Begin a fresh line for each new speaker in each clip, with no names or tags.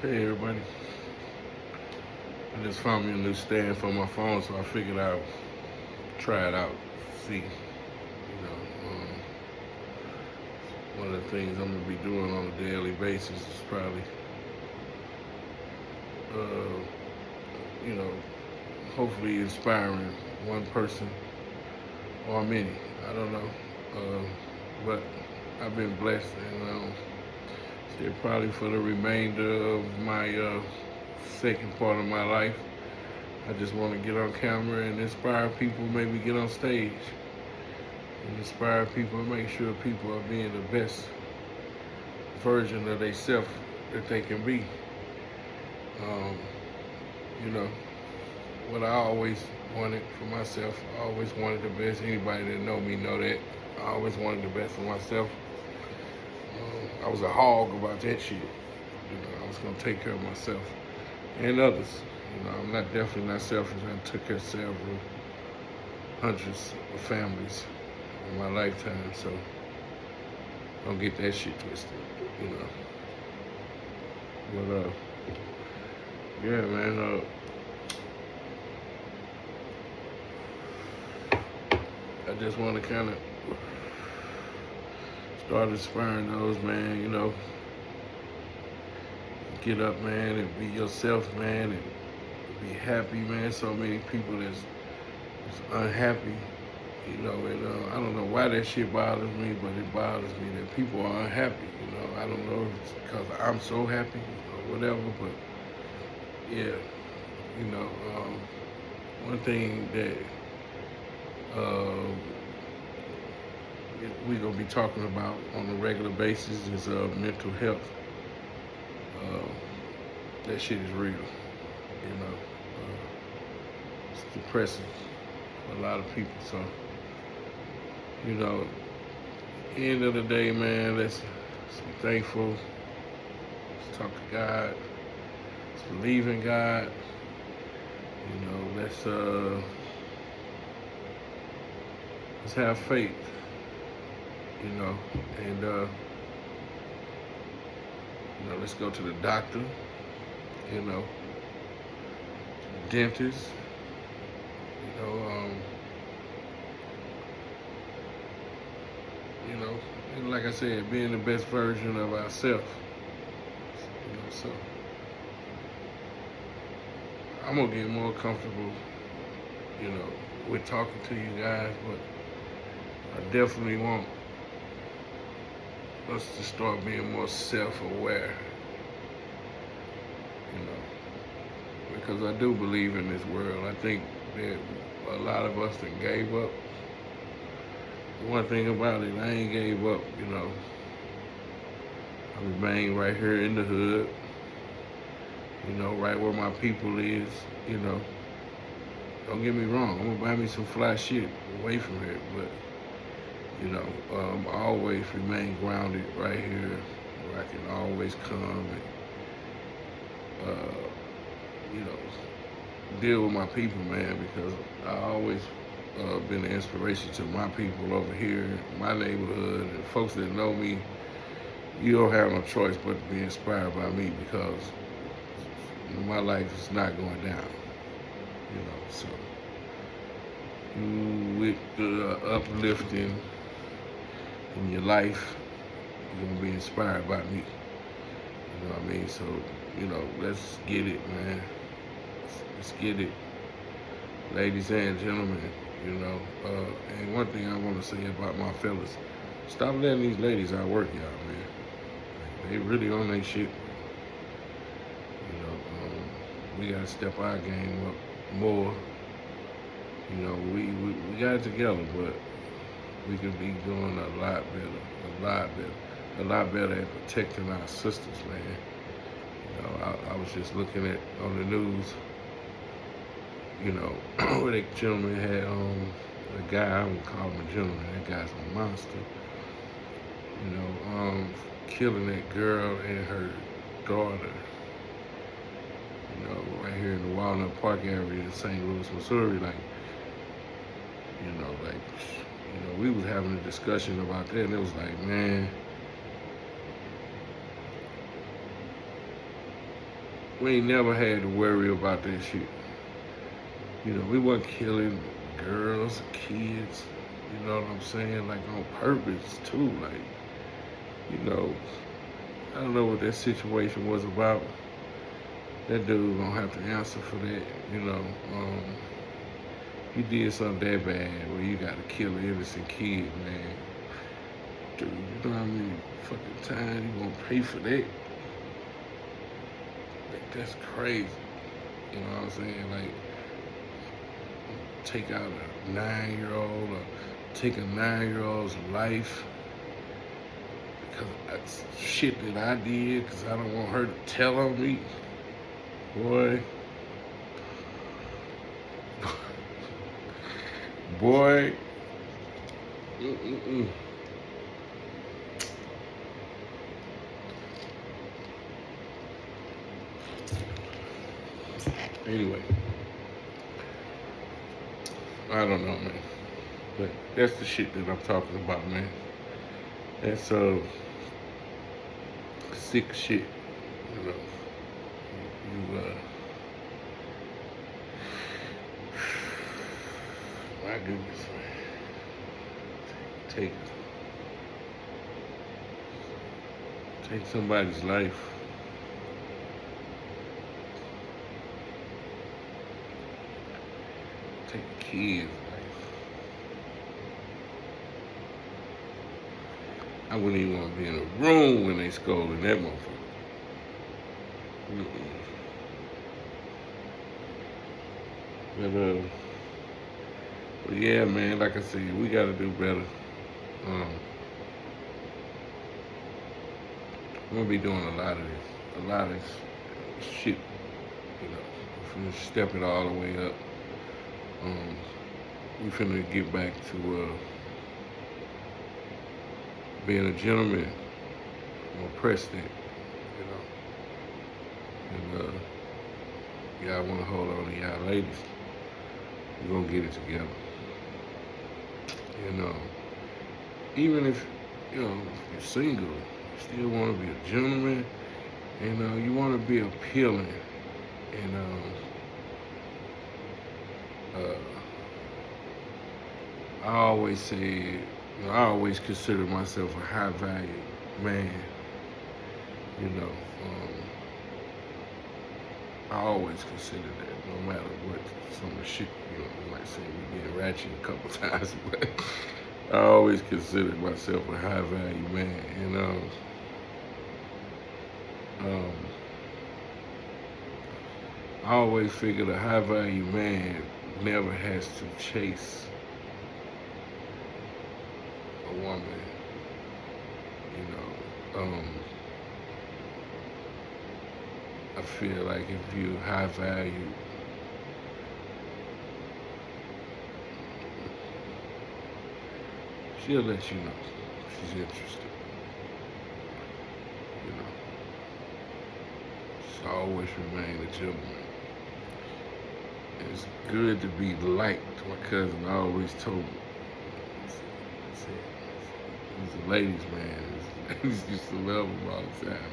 Hey everybody, I just found me a new stand for my phone, so I figured I'd try it out, see. One of the things I'm gonna be doing on a daily basis is probably, uh, you know, hopefully inspiring one person or many. I don't know, but I've been blessed, and so probably for the remainder of my second part of my life. I just want to get on camera and inspire people, maybe get on stage and inspire people and make sure people are being the best version of themselves that they can be. Um, you know, what I always wanted for myself, I always wanted the best. Anybody that know me know that. I always wanted the best for myself. I was a hog about that shit. I was gonna take care of myself and others. I'm not definitely not selfish. I took care of several hundreds of families in my lifetime, so don't get that shit twisted, you know. But yeah, man. I just want to kind of start inspiring those, man. Get up, man, and be yourself, man, and be happy, man. So many people that's unhappy, and I don't know why that shit bothers me, but it bothers me that people are unhappy. I don't know if it's because I'm so happy or whatever, but yeah, one thing that we're gonna be talking about on a regular basis is mental health. That shit is real, it's depressing for a lot of people. So, end of the day, man, let's be thankful. Let's talk to God. Let's believe in God. Let's have faith. And let's go to the doctor. To the dentist. And like I said, being the best version of ourselves. So I'm gonna get more comfortable, with talking to you guys, but I definitely want us to start being more self-aware, because I do believe in this world. I think that a lot of us that gave up. One thing about it, I ain't gave up, I remain right here in the hood, right where my people is, Don't get me wrong, I'm gonna buy me some fly shit away from here, but, I always remain grounded right here, where I can always come and, deal with my people, man, because I always been an inspiration to my people over here, my neighborhood, and folks that know me. You don't have no choice but to be inspired by me because my life is not going down, so with the uplifting in your life, you're gonna be inspired by me. You know what I mean? So, let's get it, man. Let's get it. Ladies and gentlemen, and one thing I want to say about my fellas, stop letting these ladies outwork y'all, man. They really on their shit. We gotta step our game up more. We got it together, but we could be doing a lot better at protecting our sisters, man. I was just looking at on the news, where that gentleman had a guy, I would call him a gentleman, that guy's a monster, killing that girl and her daughter, right here in the Walnut Park area in St. Louis, Missouri. We was having a discussion about that, and it was like, man, we ain't never had to worry about that shit. You know, we wasn't killing girls, kids. You know what I'm saying? Like on purpose too. Like, you know, I don't know what that situation was about. That dude gonna have to answer for that. You know, you did something that bad where you gotta kill an innocent kid, man. Dude, you know how many fucking times you gonna pay for that? Like, that's crazy. You know what I'm saying? Like, take out a 9-year-old or take a 9-year-old's life because that's shit that I did because I don't want her to tell on me. Boy. Boy. Mm-mm-mm. Anyway, I don't know, man. But that's the shit that I'm talking about, man. That's sick shit, you know. You my goodness, man. Take somebody's life. Take a kid's life. I wouldn't even want to be in a room when they scolding that motherfucker. Mm-mm. But yeah, man, like I said, we gotta do better. I'm gonna be doing a lot of this shit. You know, we're finna step it all the way up. We finna get back to being a gentleman. I'm gonna press that, you know. And y'all wanna hold on to y'all ladies. We're gonna get it together. You know, even if, you know, if you're single, you still wanna be a gentleman, and you wanna be appealing. And I always say, you know, I always consider myself a high value man. You know, I always consider that, no matter what some of the shit, you know, you might say we get ratchet a couple times, but I always consider myself a high value man. And I always figured a high value man never has to chase a woman. You know, I feel like if you high value, she'll let you know she's interested. You know, just always remain a gentleman. It's good to be liked. My cousin always told me. He's a ladies' man. Ladies used to love him all the time.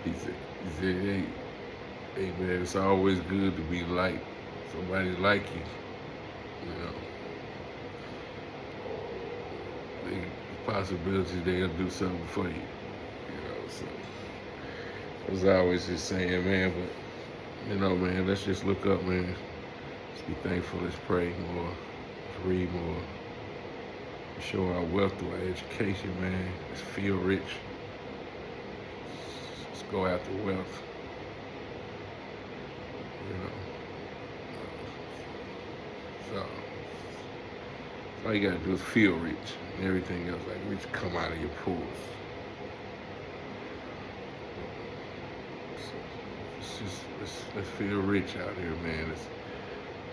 He said, hey man, it's always good to be liked. Somebody like you know. The possibility they'll do something for you. You know, so I was always just saying, man, but you know, man, let's just look up, man. Let's be thankful, let's pray more, let's read more. Show our wealth through our education, man. Let's feel rich. Let's go after wealth. You know. So all you gotta do is feel rich, and everything else, like rich, come out of your pores. So let's feel rich out here, man.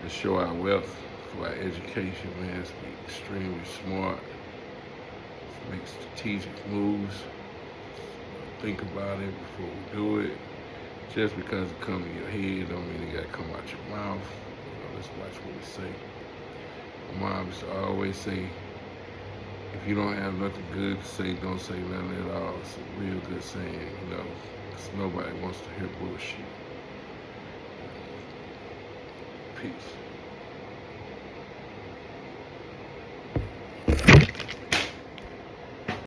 Let's show our wealth for our education, man. Let's be extremely smart. Let's make strategic moves. Think about it before we do it. Just because it comes to your head don't mean it gotta come out your mouth. You know, let's watch what we say. My mom used to always say, if you don't have nothing good to say, don't say nothing at all. It's a real good saying, you know. because nobody wants to hear bullshit. Peace.